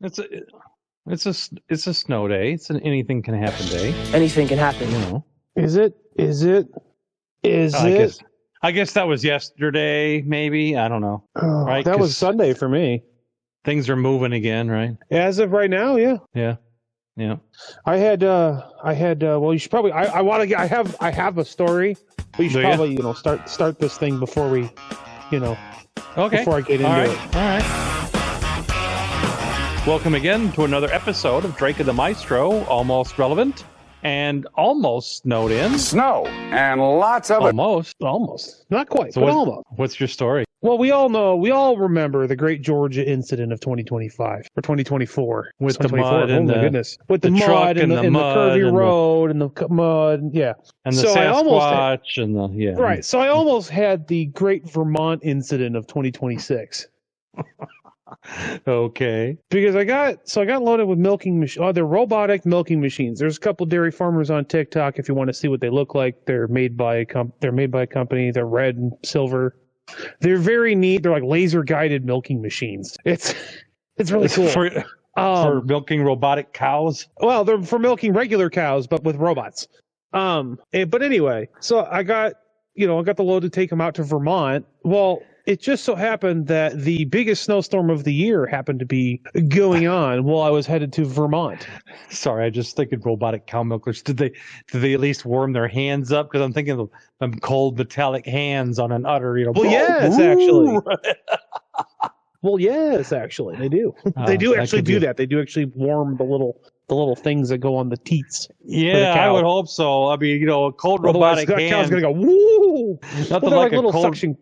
it's a snow day. It's an anything can happen day. Anything can happen. You know. Is it? I guess that was yesterday, maybe. I don't know. Oh, right? That was Sunday for me. Things are moving again, right? As of right now, yeah. Yeah. I had. Well, you should probably. I have a story, but you should probably, start this thing before we, Okay. before I get into it. All right. Welcome again to another episode of Drake and the Maestro, almost relevant and almost snowed in. Snow and lots of it. Almost. Not quite, So but almost. What's your story? Well, we all remember the Great Georgia incident of 2025 or 2024. With the mud and my goodness. With the truck mud and the curvy road and the mud, yeah. And the So I Sasquatch and the, yeah. Right. So I almost had the Great Vermont incident of 2026. Okay. Because I got loaded with milking machines. Oh, they're robotic milking machines. There's a couple dairy farmers on TikTok if you want to see what they look like. They're made by a company. They're red and silver. They're very neat. They're like laser guided milking machines. It's really cool. For milking robotic cows? Well, they're for milking regular cows, but with robots. But anyway, so I got the load to take them out to Vermont. Well, it just so happened that the biggest snowstorm of the year happened to be going on while I was headed to Vermont. Sorry, I just thinking robotic cow milkers. Did they at least warm their hands up? Because I'm thinking of them cold metallic hands on an udder. Well, yes, actually. Well, yes, actually, they do. They do actually do that. They do actually warm the little things that go on the teats. Yeah, I would hope so. I mean, a cold robotic hand. Cow's gonna go woo. Nothing like a little cold suction.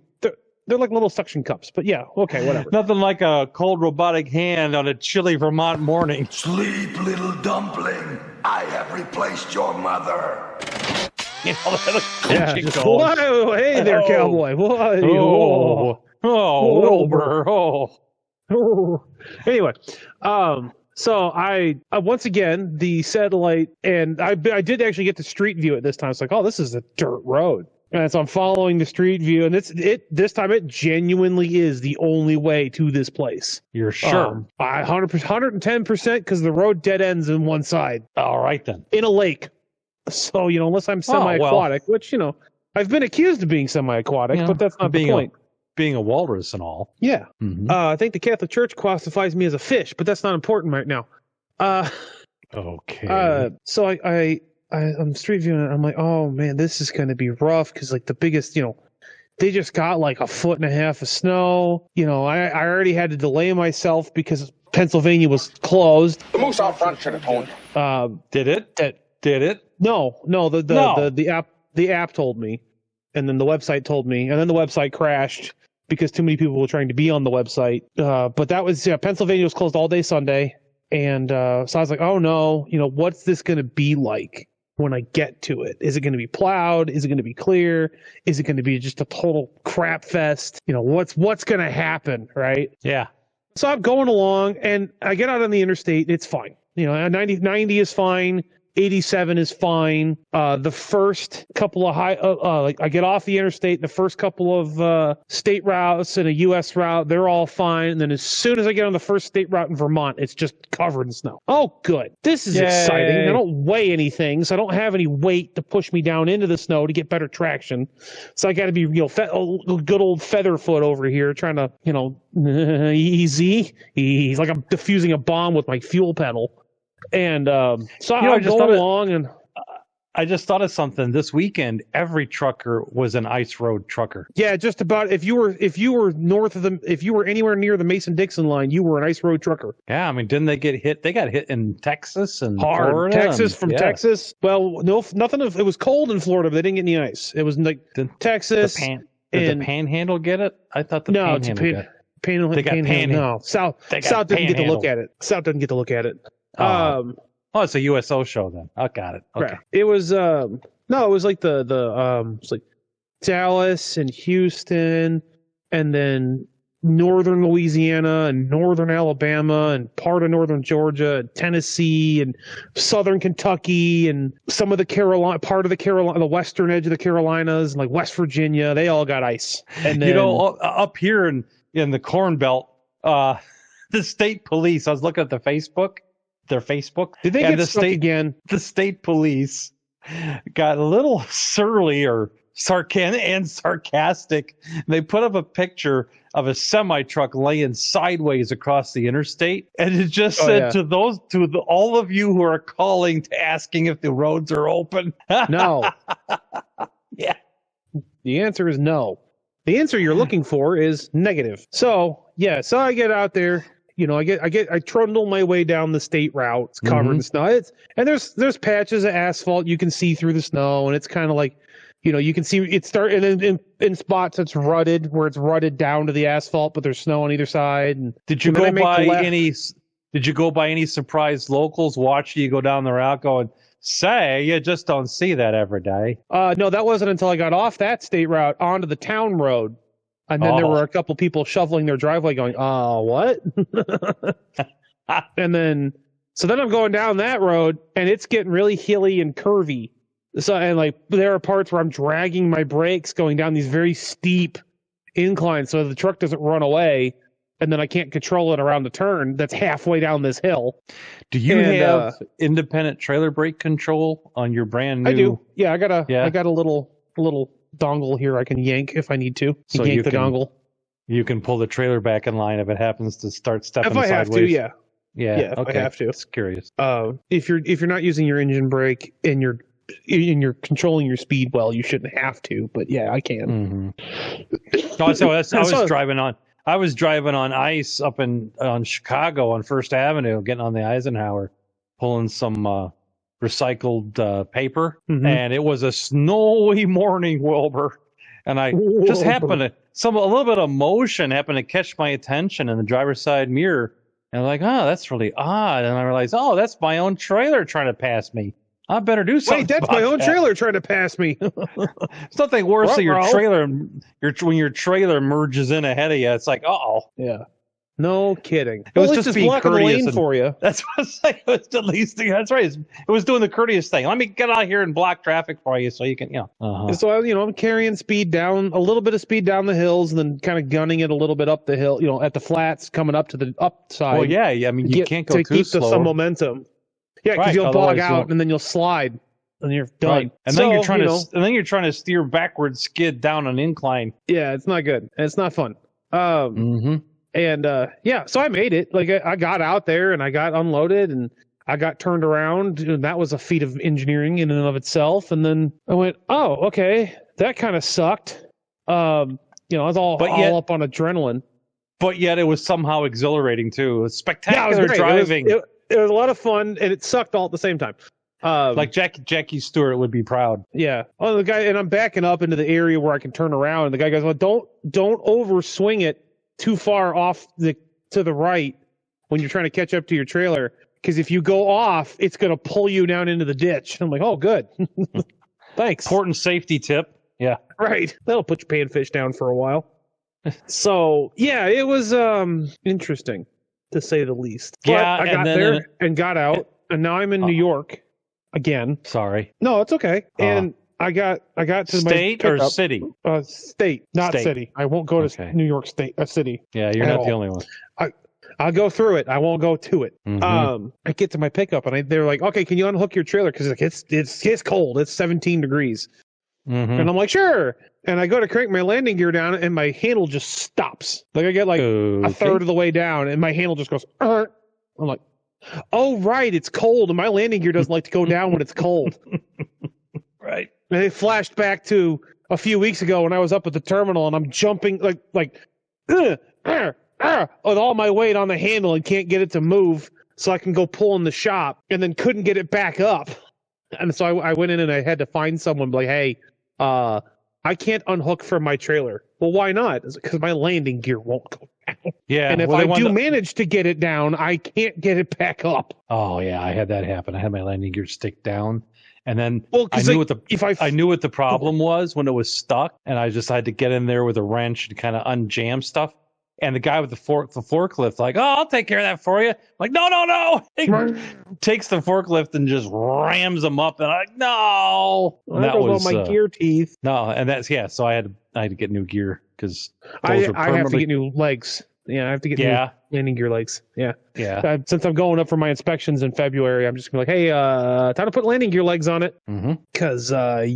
They're like little suction cups, but yeah, okay, whatever. Nothing like a cold robotic hand on a chilly Vermont morning. Sleep, little dumpling. I have replaced your mother. Whoa, hey there, cowboy. Whoa. Wilbur. Oh. Anyway, so I once again the satellite, and I did actually get the street view at this time. It's like, oh, this is a dirt road. And so I'm following the street view, and this time it genuinely is the only way to this place. You're sure? 110%, because the road dead ends in one side. All right, then. In a lake. So, unless I'm semi-aquatic, which, I've been accused of being semi-aquatic, but that's not the point. Being a walrus and all. Yeah. Mm-hmm. I think the Catholic Church classifies me as a fish, but that's not important right now. Okay. So I'm street viewing it. I'm like, oh man, this is going to be rough because like the biggest, they just got like 1.5 feet of snow. I already had to delay myself because Pennsylvania was closed. The moose out front should have told you. Did it? Did it? No. The app told me, and then the website told me, and then the website crashed because too many people were trying to be on the website. But that was Pennsylvania was closed all day Sunday, and so I was like, oh no, what's this going to be like when I get to it? Is it going to be plowed? Is it going to be clear? Is it going to be just a total crap fest? What's going to happen, right? Yeah. So I'm going along, and I get out on the interstate. It's fine. 90 is fine. 87 is fine. The first couple of I get off the interstate, the first couple of state routes and a U.S. route, they're all fine. And then as soon as I get on the first state route in Vermont, it's just covered in snow. Oh, good. This is exciting. I don't weigh anything, so I don't have any weight to push me down into the snow to get better traction. So I got to be, good old Featherfoot over here trying to, easy. He's like I'm diffusing a bomb with my fuel pedal. And so I just go along, and I just thought of something. This weekend, every trucker was an ice road trucker. Yeah, just about. If you were north of if you were anywhere near the Mason-Dixon line, you were an ice road trucker. Yeah, I mean, didn't they get hit? They got hit in Texas and hard. Florida. Texas. Well, nothing. It was cold in Florida, but they didn't get any ice. It was like Texas. Did the Panhandle get it? I thought the Panhandle got it. Panhandle. No, South didn't get to look at it. South didn't get to look at it. It's a USO show then. I got it. Okay. Right. It was it was like it's like Dallas and Houston, and then northern Louisiana and northern Alabama and part of northern Georgia and Tennessee and southern Kentucky and some of the the western edge of the Carolinas and like West Virginia. They all got ice. And then, up here in the Corn Belt, the state police. I was looking at their Facebook. Did they get stuck again? The state police got a little surly or sarcastic. They put up a picture of a semi-truck laying sideways across the interstate, and it just said to all of you who are calling to asking if the roads are open. No. Yeah. The answer is no. The answer you're looking for is negative. So I get out there, I trundle my way down the state route. It's covered in snow. And there's patches of asphalt you can see through the snow, and it's kind of like, you can see it start, and then in spots it's rutted, where it's rutted down to the asphalt, but there's snow on either side. And Did you go by any surprised locals watching you go down the route going, say, you just don't see that every day? No, that wasn't until I got off that state route onto the town road. And then there were a couple people shoveling their driveway going, what? And then I'm going down that road, and it's getting really hilly and curvy. So, and like, there are parts where I'm dragging my brakes going down these very steep inclines so the truck doesn't run away, and then I can't control it around the turn that's halfway down this hill. Do you have independent trailer brake control on your brand new? I do. Yeah, I got a little dongle here I can yank if I need to. So yank the dongle. You can pull the trailer back in line if it happens to start stepping sideways. If I have to, yeah. Yeah, okay. I have to. Just curious. If you're not using your engine brake and you're controlling your speed well, you shouldn't have to. But yeah, I can. I was driving on ice up on Chicago on First Avenue, getting on the Eisenhower, pulling some recycled paper, and it was a snowy morning, Wilbur, and I just happened to a little bit of motion happened to catch my attention in the driver's side mirror, and I'm like, oh, that's really odd, and I realized, oh, that's my own trailer trying to pass me. I better do something. Wait, that's my own trailer trying to pass me. It's nothing worse than your trailer. When your trailer merges in ahead of you, it's like, yeah, no kidding. It was just being blocking the courteous lane for you. That's what I was saying. It was the least thing. That's right. It was doing the courteous thing. Let me get out here and block traffic for you, so you can, So I'm carrying speed down, a little bit of speed down the hills, and then kind of gunning it a little bit up the hill. At the flats, coming up to the upside. Well, yeah. I mean, you can't go to too keep slow. Some momentum. Yeah, because you'll bog out and then you'll slide and you're done. Right. And then you're trying to steer backwards, skid down an incline. Yeah, it's not good. And it's not fun. And so I made it. Like I got out there and I got unloaded and I got turned around. And that was a feat of engineering in and of itself. And then I went, oh, okay, that kind of sucked. I was all up on adrenaline. But yet it was somehow exhilarating too. It was spectacular driving. It was a lot of fun, and it sucked all at the same time. Like Jackie Stewart would be proud. Yeah. Oh, the guy, and I'm backing up into the area where I can turn around. And the guy goes, "Well, don't overswing it too far off to the right when you're trying to catch up to your trailer, because if you go off, it's going to pull you down into the ditch." I'm like, "Oh, good, thanks." Important safety tip. Yeah. Right. That'll put your panfish down for a while. So yeah, it was interesting, to say the least. But yeah, I got there and got out, and now I'm in New York again. Sorry. No, it's okay. And I got to state my or city? State, not city. I won't go to New York State, city. Yeah, you're not the only one. I'll go through it. I won't go to it. I get to my pickup, and they're like, "Okay, can you unhook your trailer? Because it's cold. It's 17 degrees." And I'm like, "Sure." And I go to crank my landing gear down, and my handle just stops. Like I get a third of the way down, and my handle just goes. I'm like, "Oh right, it's cold, and my landing gear doesn't like to go down when it's cold." Right. And it flashed back to a few weeks ago when I was up at the terminal, and I'm jumping with all my weight on the handle and can't get it to move, so I can go pull in the shop, and then couldn't get it back up. And so I went in and I had to find someone like, "Hey, I can't unhook from my trailer." Well, why not? Because my landing gear won't go down. Yeah. And if I do manage to get it down, I can't get it back up. Oh yeah, I had that happen. I had my landing gear stick down, and then I knew what the problem was when it was stuck, and I just had to get in there with a wrench and kind of unjam stuff. And the guy with the forklift, like, "Oh, I'll take care of that for you." I'm like, no. He takes the forklift and just rams them up. And I'm like, no. And that was all my gear teeth. No, and so I had to get new gear because I have to get new legs. Yeah, I have to get new landing gear legs. Yeah. Since I'm going up for my inspections in February, I'm just gonna be like, hey, time to put landing gear legs on it. Because I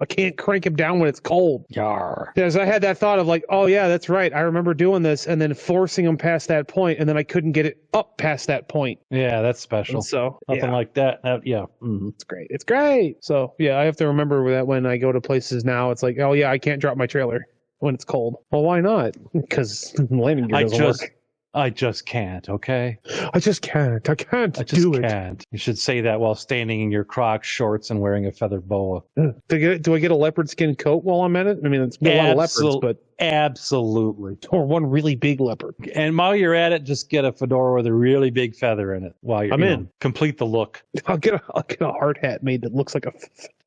can't crank them down when it's cold. Yar. Because I had that thought of like, oh yeah, that's right. I remember doing this and then forcing them past that point, and then I couldn't get it up past that point. Yeah, that's special. And so nothing like that. It's great. It's great. So I have to remember that when I go to places now, it's like, oh yeah, I can't drop my trailer when it's cold. Well, why not? Because landing gear doesn't work. I just can't, okay? I just can't. I just can't. You should say that while standing in your Crocs shorts and wearing a feathered boa. Do I get a leopard skin coat while I'm at it? I mean, it's a lot of leopards, but... Absolutely. Or one really big leopard. And while you're at it, just get a fedora with a really big feather in it. While you're in. Complete the look. I'll get a hard hat made that looks like a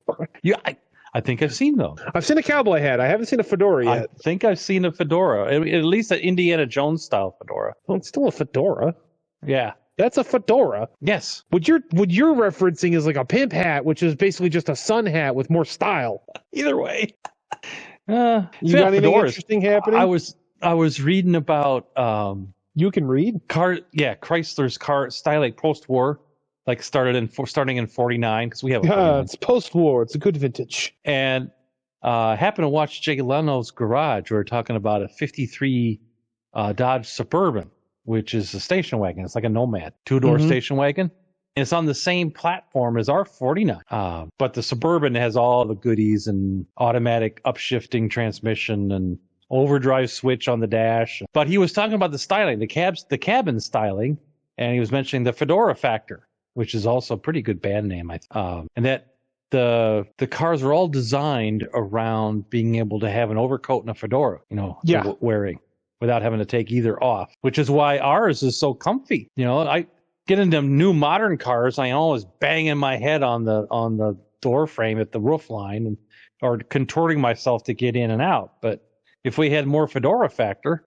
fedora. I think I've seen those. I've seen a cowboy hat. I haven't seen a fedora yet. I think I've seen a fedora, at least an Indiana Jones style fedora. Well, it's still a fedora. Yeah. That's a fedora. Yes. What you're referencing is like a pimp hat, which is basically just a sun hat with more style. Either way. You got anything interesting happening? I was reading about you can read? Chrysler's car styling post-war. Like starting in 49 because we have it's post-war. It's a good vintage. And happened to watch Jay Leno's garage. We were talking about a 53 Dodge Suburban, which is a station wagon. It's like a Nomad, two-door station wagon. And it's on the same platform as our 49. But the Suburban has all the goodies and automatic upshifting transmission and overdrive switch on the dash. But he was talking about the styling, the cabin styling, and he was mentioning the Fedora factor, which is also a pretty good band name, and that the cars are all designed around being able to have an overcoat and a fedora, wearing without having to take either off, which is why ours is so comfy. I get into new modern cars, I always banging my head on the door frame at the roof line or contorting myself to get in and out. But if we had more fedora factor,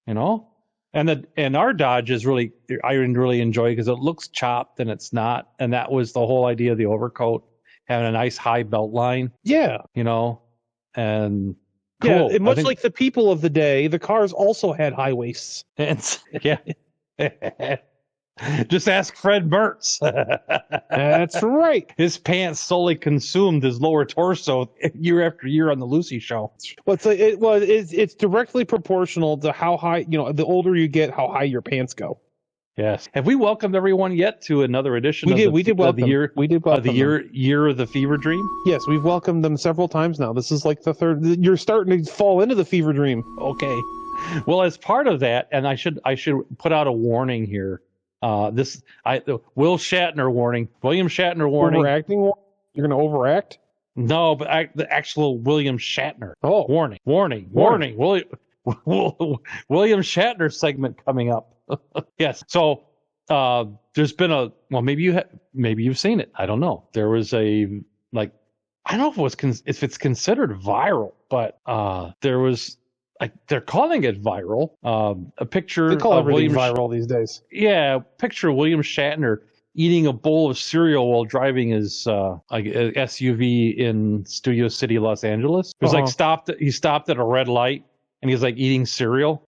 And our Dodge is I really enjoy because it looks chopped and it's not. And that was the whole idea of the overcoat, having a nice high belt line. Yeah. And cool. Yeah, much like the people of the day, the cars also had high waists. Yeah. Just ask Fred Mertz. That's right. His pants solely consumed his lower torso year after year on the Lucy show. Well, it's directly proportional to how high, the older you get, how high your pants go. Yes. Have we welcomed everyone yet to another edition of the year? We did welcome year of the Fever Dream? Yes, we've welcomed them several times now. This is like the third. You're starting to fall into the Fever Dream. Okay. Well, as part of that, and I should put out a warning here. Will Shatner warning. William Shatner warning. Overacting? You're going to overact? No, but the actual William Shatner. Oh. Warning. William Shatner segment coming up. Yes. So there's been maybe you've seen it. I don't know. There was I don't know if it's considered viral, but there was. They're calling it viral. A picture. They call everything viral these days. Yeah, picture of William Shatner eating a bowl of cereal while driving his SUV in Studio City, Los Angeles. It was he stopped at a red light and he's eating cereal.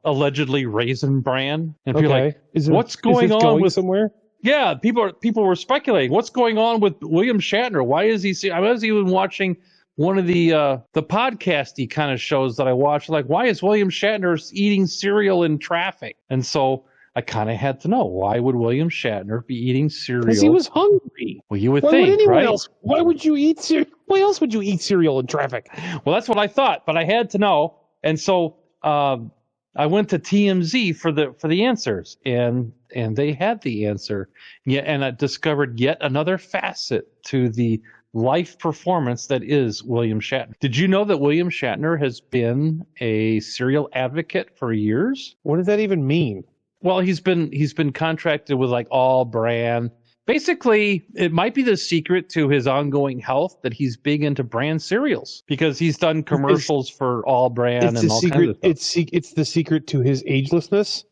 Allegedly Raisin Bran. And people are like, what's going on with somewhere? Yeah, people were speculating what's going on with William Shatner. Why is he? I was even watching one of the podcasty kind of shows that I watch, like, why is William Shatner eating cereal in traffic? And so I kind of had to know, why would William Shatner be eating cereal? Because he was hungry. Well, you would think, right? Why would you eat cereal? Why else would you eat cereal in traffic? Well, that's what I thought, but I had to know. And so I went to TMZ for the answers, and they had the answer. Yeah, and I discovered yet another facet to the life performance that is William Shatner. Did you know that William Shatner has been a cereal advocate for years? What does that even mean? Well, he's been contracted with like all Bran. Basically, it might be the secret to his ongoing health that he's big into Bran cereals because he's done commercials for all Bran and all kinds of stuff. It's the secret to his agelessness?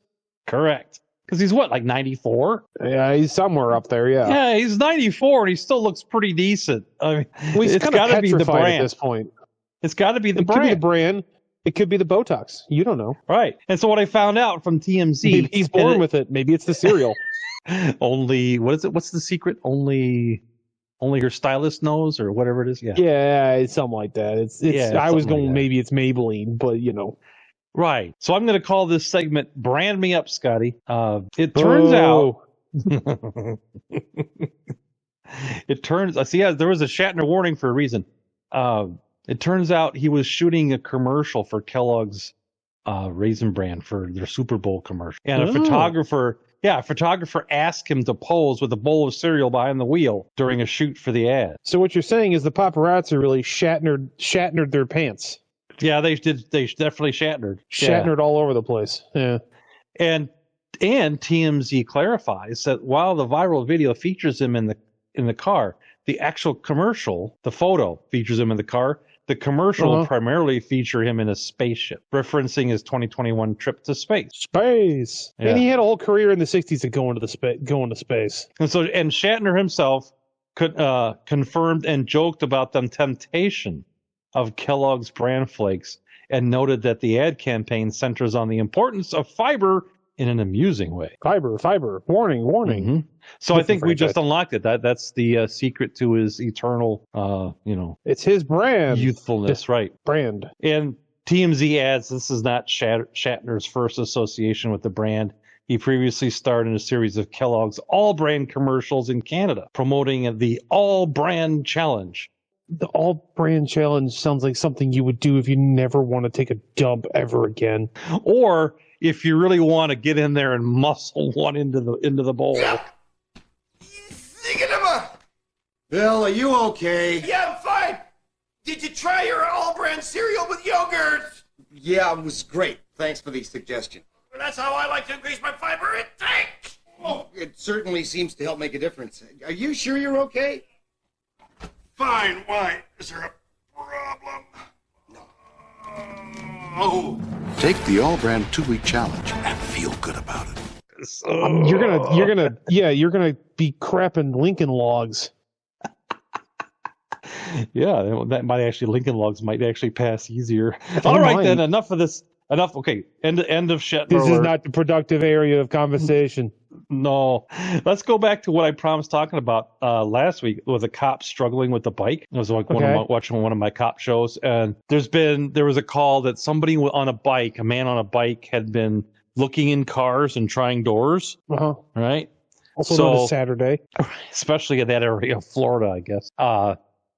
Correct. Because he's what, like 94? Yeah, he's somewhere up there, yeah. Yeah, he's 94 and he still looks pretty decent. I mean, he's it's got to be the Bran at this point. It's got to be the Bran. It could be the Bran. It could be the Botox. You don't know. Right. And so what I found out from TMZ, maybe he's born with it. Maybe it's the cereal. Only what is it? What's the secret? Only her stylist knows, or whatever it is. Yeah. Yeah, it's something like that. It's I was going maybe it's Maybelline, but you know. Right. So I'm going to call this segment "Brand Me Up, Scotty." It turns out. I see. Yeah, there was a Shatner warning for a reason. It turns out he was shooting a commercial for Kellogg's Raisin Bran for their Super Bowl commercial, and a photographer asked him to pose with a bowl of cereal behind the wheel during a shoot for the ad. So what you're saying is the paparazzi really Shatnered their pants. Yeah, they did. They definitely Shatnered. Shatnered all over the place. Yeah, and TMZ clarifies that while the viral video features him in the car, the actual commercial, the photo features him in the car. The commercial will primarily feature him in a spaceship, referencing his 2021 trip to space. Yeah. And he had a whole career in the 60s of going to space. And Shatner himself confirmed and joked about the temptation of Kellogg's bran flakes, and noted that the ad campaign centers on the importance of fiber in an amusing way. Fiber. Warning. Mm-hmm. So I think we just unlocked it. That's the secret to his eternal, it's his brand. Youthfulness, right? Brand. And TMZ adds this is not Shatner's first association with the brand. He previously starred in a series of Kellogg's all-brand commercials in Canada, promoting the all-brand challenge. The all-brand challenge sounds like something you would do if you never want to take a dump ever again. Or if you really want to get in there and muscle one into the bowl. Yeah. Bill, are you okay? Yeah, I'm fine. Did you try your all-brand cereal with yogurt? Yeah, it was great. Thanks for the suggestion. Well, that's how I like to increase my fiber intake. Oh, it certainly seems to help make a difference. Are you sure you're okay? Fine. Why? Is there a problem? Oh. Take the all-brand 2-week challenge and feel good about it. You're gonna be crapping Lincoln Logs. Yeah, that might actually Lincoln Logs might actually pass easier. All right, then enough of this. Enough. Okay, end of Shatner. This is not the productive area of conversation. No, let's go back to what I promised talking about last week with a cop struggling with the bike. I was watching one of my cop shows, and there was a call that somebody on a bike, a man on a bike, had been looking in cars and trying doors. Right. Also known as Saturday, especially in that area of Florida, I guess.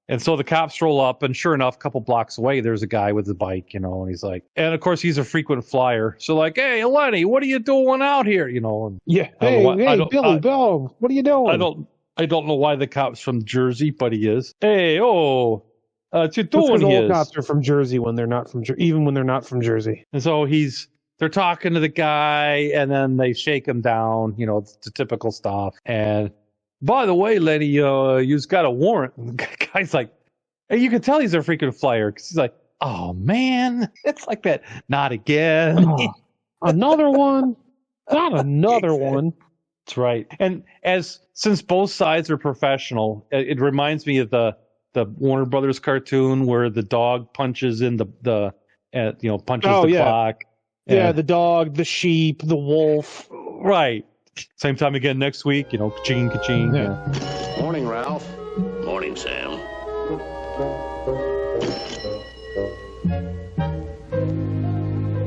And so the cops roll up, and sure enough, a couple blocks away, there's a guy with a bike, and he's like, and of course he's a frequent flyer. So like, hey, Lenny, what are you doing out here? And yeah, hey, Bill, what are you doing? I don't know why the cop's from Jersey, but he is. Hey, what you doing here? All cops are from Jersey when they're not from even when they're not from Jersey. And so they're talking to the guy, and then they shake him down, the typical stuff. And by the way, Lenny, you've got a warrant. And the guy's like, hey, you can tell he's a freaking flyer because he's like, oh, man, it's like that. Not again. Another one. Not another one. That's right. And since both sides are professional, it reminds me of the Warner Brothers cartoon where the dog punches in the clock. Yeah, the dog, the sheep, the wolf. Right. Same time again next week, ka-ching, ka-ching. Yeah. Morning, Ralph. Morning, Sam.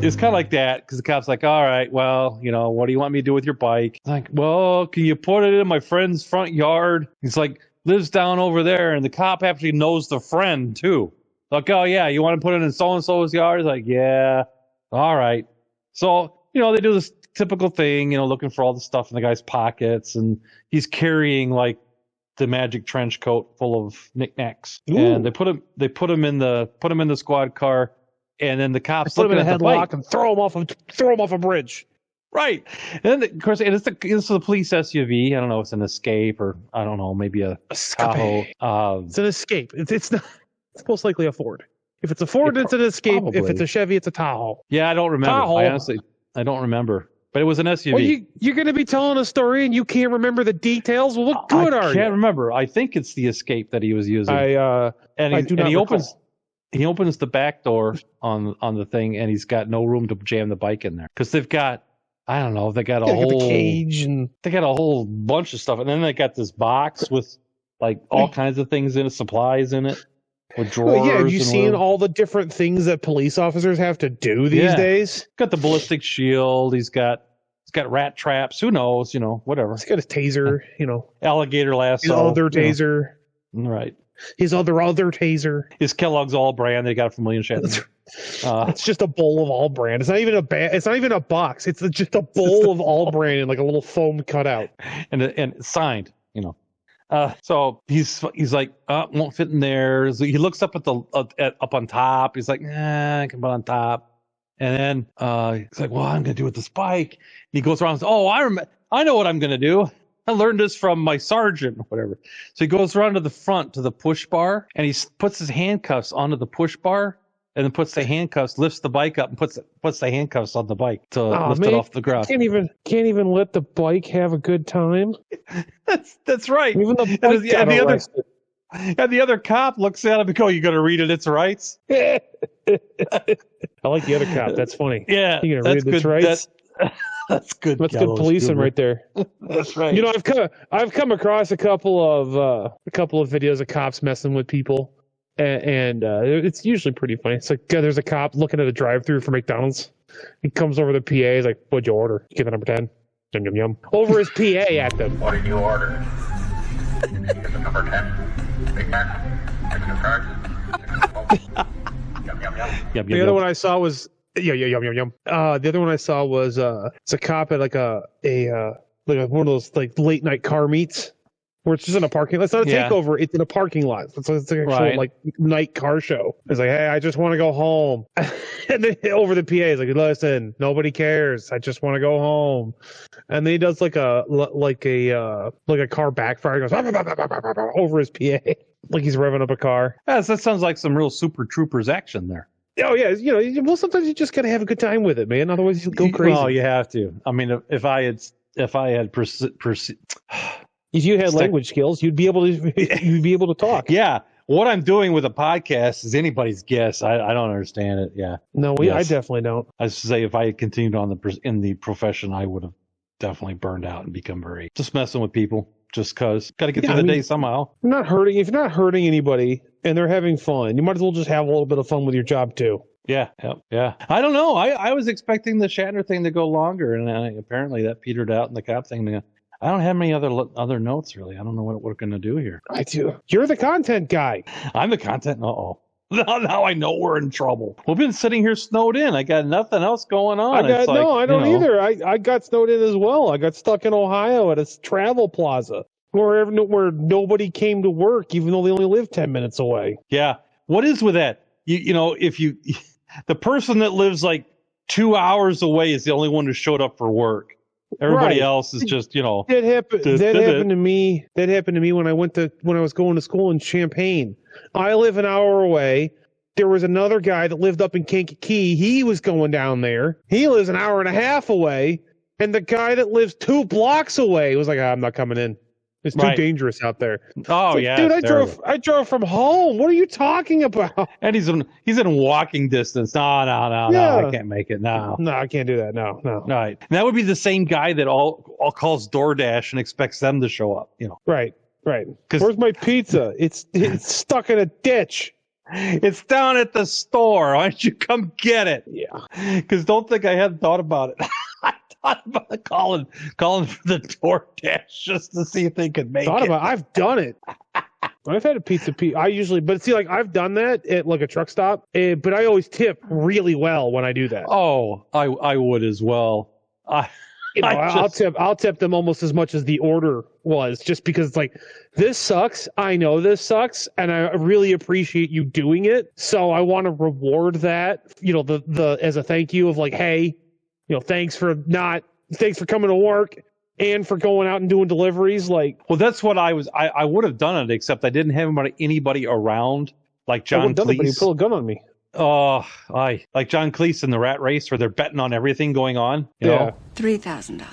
It's kind of like that, because the cop's like, all right, well, what do you want me to do with your bike? Like, well, can you put it in my friend's front yard? He's like, lives down over there, and the cop actually knows the friend, too. Like, oh, yeah, you want to put it in so-and-so's yard? He's like, yeah, all right. So, they do this typical thing, looking for all the stuff in the guy's pockets, and he's carrying like the magic trench coat full of knickknacks. Ooh. And they put him in the squad car, and then the cops put him in a headlock and throw him off a bridge. Right. And then of course it's the police SUV. I don't know, it's an Escape, or I don't know, maybe a Tahoe. It's an Escape. It's not. It's most likely a Ford. If it's a Ford, it's an Escape. Probably. If it's a Chevy, it's a Tahoe. Yeah, I don't remember. I don't remember. But it was an SUV. Well, you're going to be telling a story and you can't remember the details? Well, what good are you? I can't remember. I think it's the Escape that he was using. I do not recall. he opens the back door on the thing, and he's got no room to jam the bike in there because they've got, I don't know, they got a whole cage and they got a whole bunch of stuff, and then they got this box with like all kinds of things in it, supplies in it, with drawers. Well, yeah, have you seen all the different things that police officers have to do these days? Got the ballistic shield. He's got rat traps. Who knows? Whatever. He's got his taser. Alligator lasso. His other taser. Right. His other taser. His Kellogg's All Brand they got from William Shatner. It's just a bowl of All Brand. It's not even it's not even a box. It's just a bowl of All Brand and like a little foam cutout. And signed. So he's like, won't fit in there. So he looks up at the up on top. He's like, I can put on top. And then he's like, well, I'm gonna do with this bike. And he goes around and says, I know what I'm gonna do. I learned this from my sergeant or whatever. So he goes around to the front to the push bar, and he puts his handcuffs onto the push bar, and then puts the handcuffs, lifts the bike up, and puts the handcuffs on the bike to lift it off the ground. Can't even let the bike have a good time. That's right. Even the bike got arrested. And the other cop looks at him and goes, "You gonna read it its rights?" I like the other cop. That's funny. Yeah, you gonna read it its rights? That's good. That's good policing right there. That's right. I've come across a couple of videos of cops messing with people, and it's usually pretty funny. It's like there's a cop looking at a drive-thru for McDonald's. He comes over the PA. He's like, "What'd you order?" Give it number 10. Yum yum yum. Over his PA at them. What did you order? Give it number 10. Big Mac. Extra fries. Yum yum yum. The other one I saw was. Yeah, yum yum yum. The other one I saw was it's a cop at like a one of those like late night car meets where it's just in a parking lot. It's not a takeover, it's in a parking lot. It's an actual like night car show. It's like, hey, I just want to go home. And then over the PA is like, listen, nobody cares. I just want to go home. And then he does like a car backfire. He goes over his PA like he's revving up a car. Yes, that sounds like some real Super Troopers action there. Oh yeah, well sometimes you just gotta have a good time with it, man. Otherwise you go crazy. Oh, you have to. I mean, if I had if you had language skills, you'd be able to talk. Yeah, what I'm doing with a podcast is anybody's guess. I don't understand it. Yeah. No, I definitely don't. I was to say if I had continued in the profession, I would have definitely burned out and become very just messing with people. Just cause got to get through the day somehow. If you're not hurting anybody and they're having fun, you might as well just have a little bit of fun with your job too. Yeah. I don't know. I was expecting the Shatner thing to go longer, and apparently that petered out, and the cop thing. I don't have many other notes really. I don't know what we're going to do here. I do. You're the content guy. I'm the content. Now I know we're in trouble. We've been sitting here snowed in. I got nothing else going on. I don't either. I got snowed in as well. I got stuck in Ohio at a travel plaza where nobody came to work, even though they only live 10 minutes away. Yeah. What is with that? If the person that lives like 2 hours away is the only one who showed up for work. Everybody else is just, That happened to me. That happened to me when I was going to school in Champaign. I live an hour away. There was another guy that lived up in Kankakee. He was going down there. He lives an hour and a half away. And the guy that lives 2 blocks away was like, I'm not coming in. It's too dangerous out there. Oh, yeah. Dude, I drove from home. What are you talking about? And he's in walking distance. No, I can't make it. No, I can't do that. No. Right. And that would be the same guy that all calls DoorDash and expects them to show up. Right. Where's my pizza? It's stuck in a ditch. It's down at the store. Why don't you come get it? Yeah. Because don't think I hadn't thought about it. I thought about calling for the DoorDash just to see if they could make it. I've done it. I've had a pizza. But see, like I've done that at like a truck stop. But I always tip really well when I do that. Oh, I would as well. I'll tip them almost as much as the order was, just because it's like, this sucks. I know this sucks, and I really appreciate you doing it. So I want to reward that, the as a thank you of like, hey, thanks for coming to work and for going out and doing deliveries. Like, well, that's what I would have done it, except I didn't have anybody around, like John Cleese. But he pulled a gun on me. Oh, like John Cleese in the Rat Race, where they're betting on everything going on. You know? $3,000.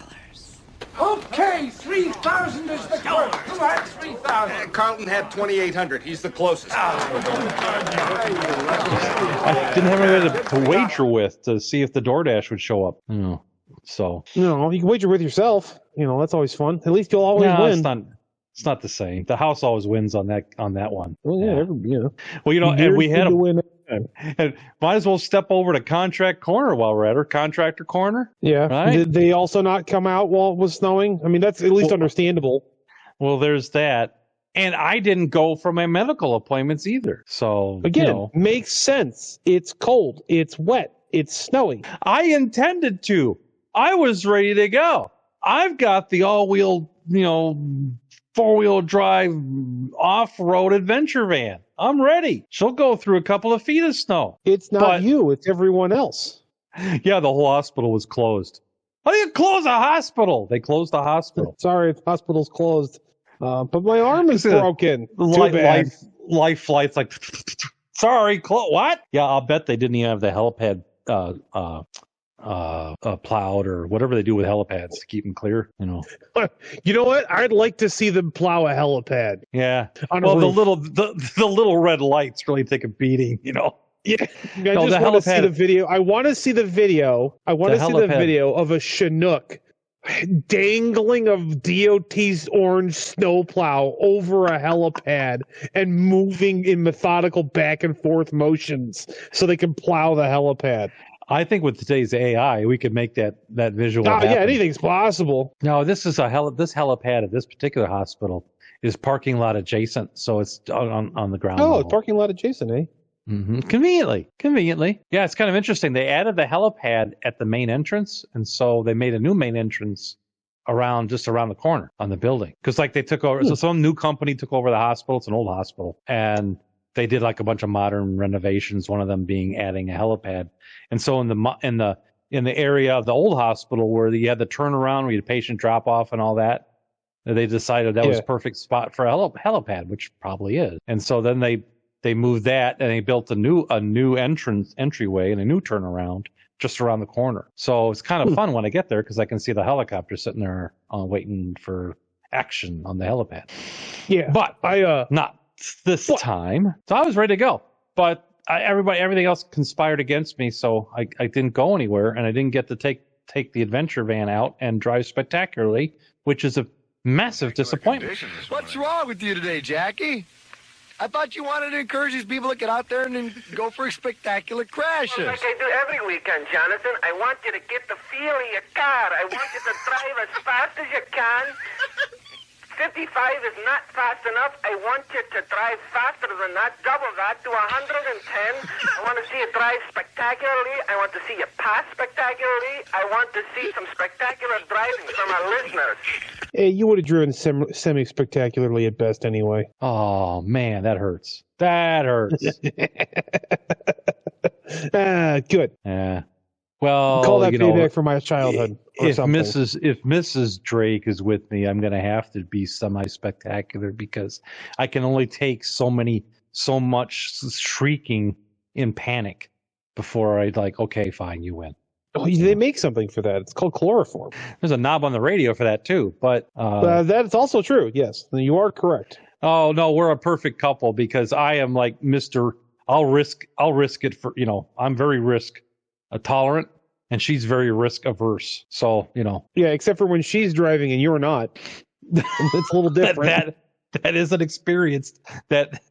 Okay, 3,000 is the goal. Who had 3,000? Carlton had 2,800. He's the closest. I didn't have anybody to wager with to see if the DoorDash would show up. So you can wager with yourself. That's always fun. At least you'll always win. It's not the same. The house always wins on that one. Well, yeah. Well, and we had and might as well step over to Contract Corner while we're at her. Contractor Corner. Yeah. Right? Did they also not come out while it was snowing? I mean, that's at least understandable. Well, there's that. And I didn't go for my medical appointments either. So again, makes sense. It's cold. It's wet. It's snowy. I intended to. I was ready to go. I've got the all-wheel, 4-wheel drive off-road adventure van. I'm ready. She'll go through a couple of feet of snow. It's not you. It's everyone else. Yeah, the whole hospital was closed. How do you close a hospital? They closed the hospital. Sorry, the hospital's closed. But my arm is broken. Life flights like, sorry, what? Yeah, I'll bet they didn't even have the helipad plowed or whatever they do with helipads to keep them clear. You know what? I'd like to see them plow a helipad. Yeah. Well, the little red lights really take a beating. Yeah. I just want to see the video. I want to see the video. I want to see the video of a Chinook dangling of DOT's orange snowplow over a helipad and moving in methodical back and forth motions so they can plow the helipad. I think with today's AI, we could make that visual. Yeah, anything's possible. No, this is this helipad at this particular hospital is parking lot adjacent, so it's on the ground. Oh, it's parking lot adjacent, eh? Mm-hmm. Conveniently. Yeah, it's kind of interesting. They added the helipad at the main entrance, and so they made a new main entrance around the corner on the building. Because they took over, so some new company took over the hospital. It's an old hospital, and they did a bunch of modern renovations. One of them being adding a helipad, and so in the area of the old hospital where you had the turnaround, where you had patient drop off and all that, they decided that was a perfect spot for a helipad, which probably is. And so then they moved that and they built a new entryway and a new turnaround just around the corner. So it's kind of fun when I get there because I can see the helicopter sitting there waiting for action on the helipad. Yeah, but not this time. So I was ready to go, but everything else conspired against me, so I didn't go anywhere, and I didn't get to take the adventure van out and drive spectacularly, which is a massive disappointment. What's wrong with you today, Jackie? I thought you wanted to encourage these people to get out there and then go for spectacular crashes. Like I do every weekend, Jonathan. I want you to get the feel of your car. I want you to drive as fast as you can. 55 is not fast enough. I want you to drive faster than that, double that to 110. I want to see you drive spectacularly. I want to see you pass spectacularly. I want to see some spectacular driving from our listeners. Hey, you would have driven semi-spectacularly at best anyway. Oh, man, that hurts. That hurts. Good. Yeah. Well, call that payback for my childhood. If Mrs. Drake is with me, I'm going to have to be semi-spectacular because I can only take so much shrieking in panic before I'd okay, fine, you win. Oh, they make something for that. It's called chloroform. There's a knob on the radio for that too, but that's also true. Yes, you are correct. Oh no, we're a perfect couple because I am like Mr. I'll risk it for I'm very risk tolerant, and she's very risk averse. So Yeah, except for when she's driving and you're not. It's a little different. that is an experience that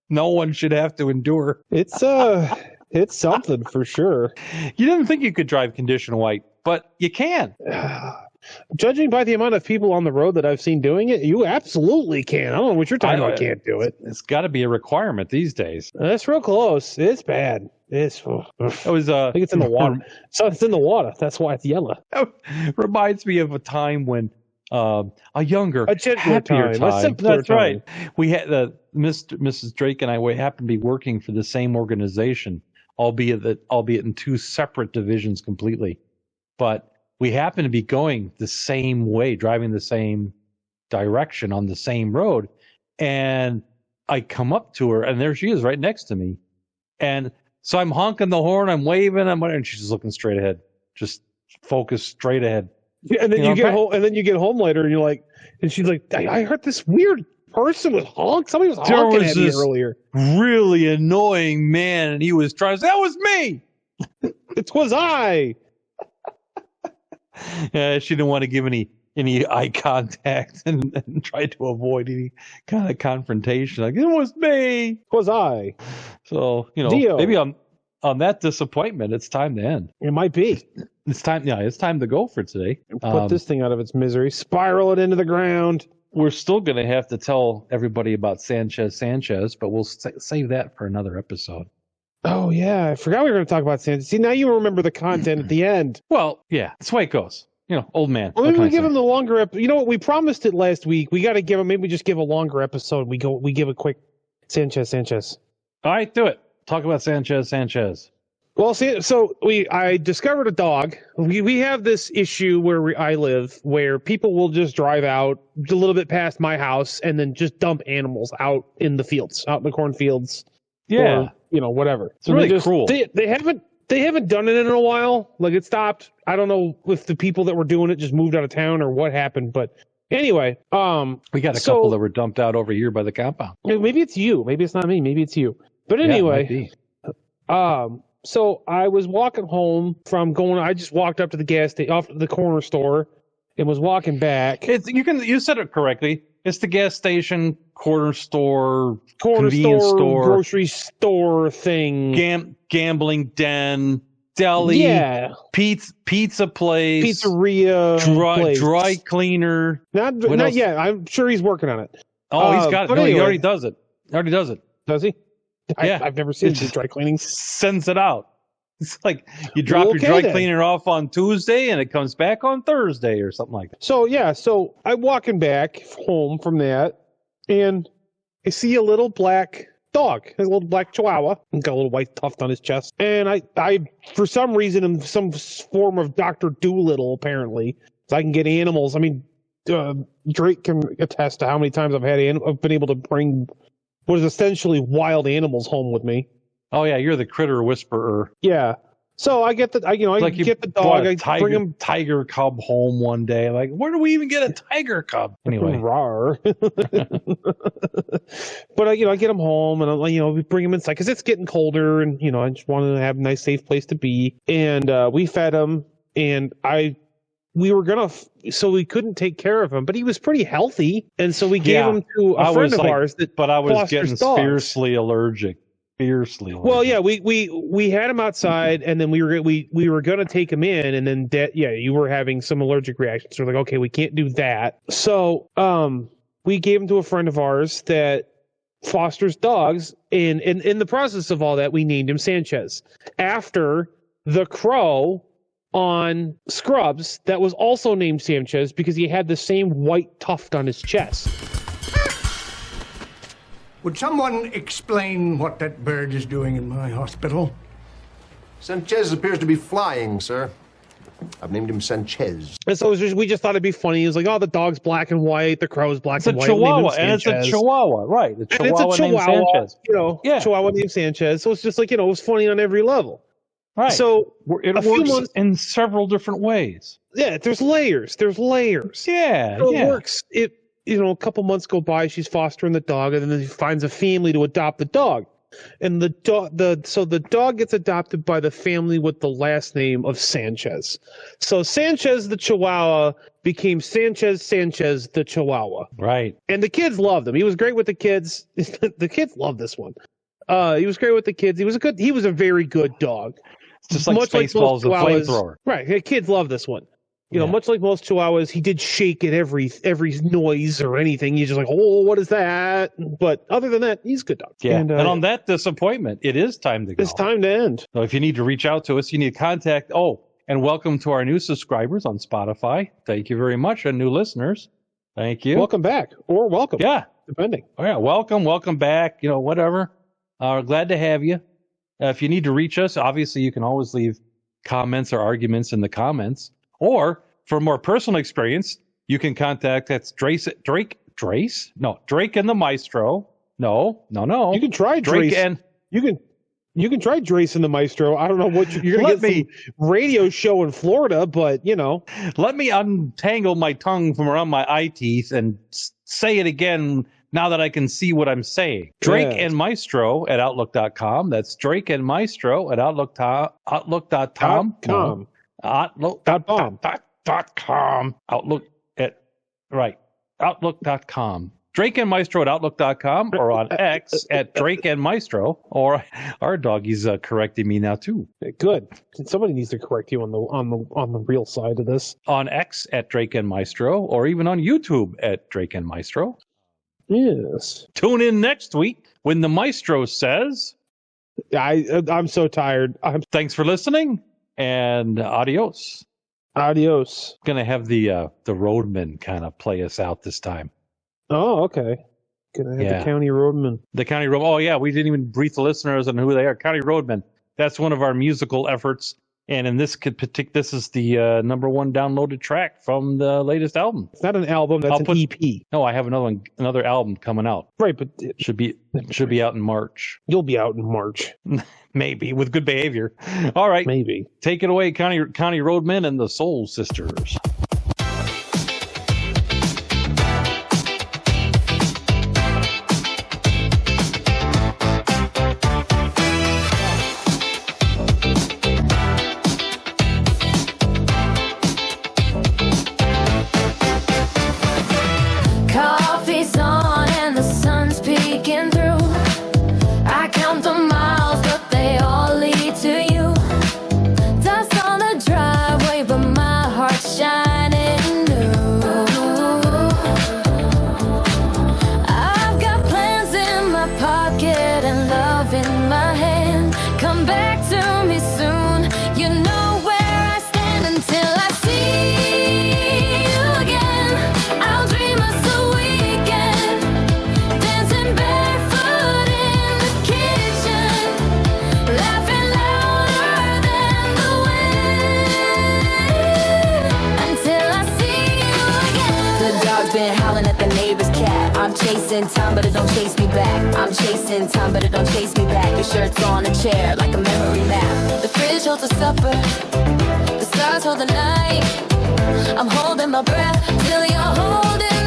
no one should have to endure. It's something for sure. You didn't think you could drive condition white, but you can. Judging by the amount of people on the road that I've seen doing it, you absolutely can. I don't know what you're talking about. Can't do it. It's got to be a requirement these days. That's real close. It's bad. I think it's in the water. So it's in the water. That's why it's yellow. Reminds me of a time when a gentler happier time. A simpler That's time. Right. We had Mrs. Drake and I happened to be working for the same organization, albeit in two separate divisions completely. But we happened to be going the same way, driving the same direction on the same road. And I come up to her, and there she is right next to me. And so I'm honking the horn, I'm waving, and she's just looking straight ahead, just focused straight ahead. Yeah, and then you get home, and then you get home later, and you're like, and she's like, I heard this weird person was somebody was honking at me earlier. Really annoying man, and he was trying to say, that was me. It was I. Yeah, she didn't want to give any eye contact and tried to avoid any kind of confrontation. Like, it was me. It was I. So, maybe on that disappointment, it's time to end. It might be. It's time to go for today. Put this thing out of its misery. Spiral it into the ground. We're still going to have to tell everybody about Sanchez, but we'll save that for another episode. Oh, yeah. I forgot we were going to talk about Sanchez. See, now you remember the content at the end. Well, yeah. That's the way it goes. Old man. Well, maybe we give him the longer episode. You know what? We promised it last week. We got to give him, maybe we just give a longer episode. We give a quick Sanchez. All right, do it. Talk about Sanchez. Well, so I discovered a dog. We have this issue where I live, where people will just drive out a little bit past my house and then just dump animals out in the fields, out in the cornfields. Yeah, or, whatever. It's really cruel. They haven't done it in a while. Like, it stopped. I don't know if the people that were doing it just moved out of town or what happened, but anyway, we got a couple that were dumped out over here by the compound. Maybe it's you. Maybe it's not me. Maybe it's you. But anyway, so I was walking home from I just walked up to the gas station, off the corner store, and was walking back. You said it correctly. It's the gas station, corner store, convenience store, grocery store thing, gambling den, deli, pizza place, pizzeria, dry cleaner. Not yet. I'm sure he's working on it. Oh, he's got it. No, anyway, he already does it. Does he? Yeah, I've never seen dry cleaning. Sends it out. It's like you drop your dry cleaner off on Tuesday and it comes back on Thursday or something like that. So I'm walking back home from that, and I see a little black dog, a little black Chihuahua, and got a little white tuft on his chest. And I for some reason, am some form of Dr. Doolittle apparently, so I can get animals. I mean, Drake can attest to how many times I've been able to bring what is essentially wild animals home with me. Oh yeah, you're the critter whisperer. Yeah. So I get the I get the dog. I bring him tiger cub home one day. Like, where do we even get a tiger cub? Anyway, rawr. But I get him home and we bring him inside because it's getting colder and I just wanted to have a nice safe place to be. And we fed him and we were gonna, so we couldn't take care of him, but he was pretty healthy, and so we gave him to a friend of ours But I was getting fiercely allergic. Well, yeah, we had him outside, and then we were gonna take him in, and then you were having some allergic reactions. So we're like, okay, we can't do that. So we gave him to a friend of ours that fosters dogs, and in the process of all that, we named him Sanchez after the crow on Scrubs that was also named Sanchez because he had the same white tuft on his chest. Would someone explain what that bird is doing in my hospital? Sanchez appears to be flying, sir. I've named him Sanchez. And so we just thought it'd be funny. It was like, oh, the dog's black and white, the crow's black and white. It's a Chihuahua, and it's a Chihuahua, right? It's a Chihuahua named Sanchez. Chihuahua named Sanchez. So it's just like, it was funny on every level. Right. So it works in several different ways. Yeah, there's layers. Yeah. So it works. A couple months go by, she's fostering the dog, and then she finds a family to adopt the dog. And the dog gets adopted by the family with the last name of Sanchez. So Sanchez the Chihuahua became Sanchez the Chihuahua. Right. And the kids loved him. He was great with the kids. The kids loved this one. He was great with the kids. He was a very good dog. It's just like Spaceballs and Flamethrower. Right. The kids love this one. Much like most Chihuahuas, he did shake at every noise or anything. He's just like, oh, what is that? But other than that, he's a good dog. Yeah. And on that disappointment, it is time to go. It's time to end. So if you need to reach out to us, you need to contact. Oh, and welcome to our new subscribers on Spotify. Thank you very much. And new listeners. Thank you. Welcome back or welcome. Yeah. Depending. Oh, yeah. Welcome back. Whatever. Glad to have you. If you need to reach us, obviously you can always leave comments or arguments in the comments. Or for more personal experience, you can contact Drake and the Maestro. No. You can try Drake and you can You can try Drace and the Maestro. I don't know what you're going to get some radio show in Florida, but, you know. Let me untangle my tongue from around my eye teeth and say it again now that I can see what I'm saying. Drake and Maestro at Outlook.com. That's Drake and Maestro at Outlook.com. Outlook.com. Outlook.com. DrakeAndMaestro at Outlook.com or on X at DrakeAndMaestro. Or our doggy's correcting me now too. Good. Somebody needs to correct you on the real side of this. On X at DrakeAndMaestro or even on YouTube at DrakeAndMaestro. Yes. Tune in next week when the Maestro says, I'm so tired. Thanks for listening and adios. Adios. Gonna have the Roadmen kind of play us out this time. Oh, okay. Gonna have the County Roadmen. The County Road. Oh, yeah. We didn't even brief the listeners on who they are. County Roadmen. That's one of our musical efforts. And in this this is the #1 downloaded track from the latest album. It's not an album. That's an EP. No, I have another album coming out. Right, but it should be out in March. You'll be out in March. Maybe with good behavior. All right. Maybe. Take it away, County Roadmen and the Soul Sisters. I'm chasing time, but it don't chase me back. I'm chasing time, but it don't chase me back. Your shirt's on a chair like a memory map. The fridge holds a supper, the stars hold the night. I'm holding my breath till you're holding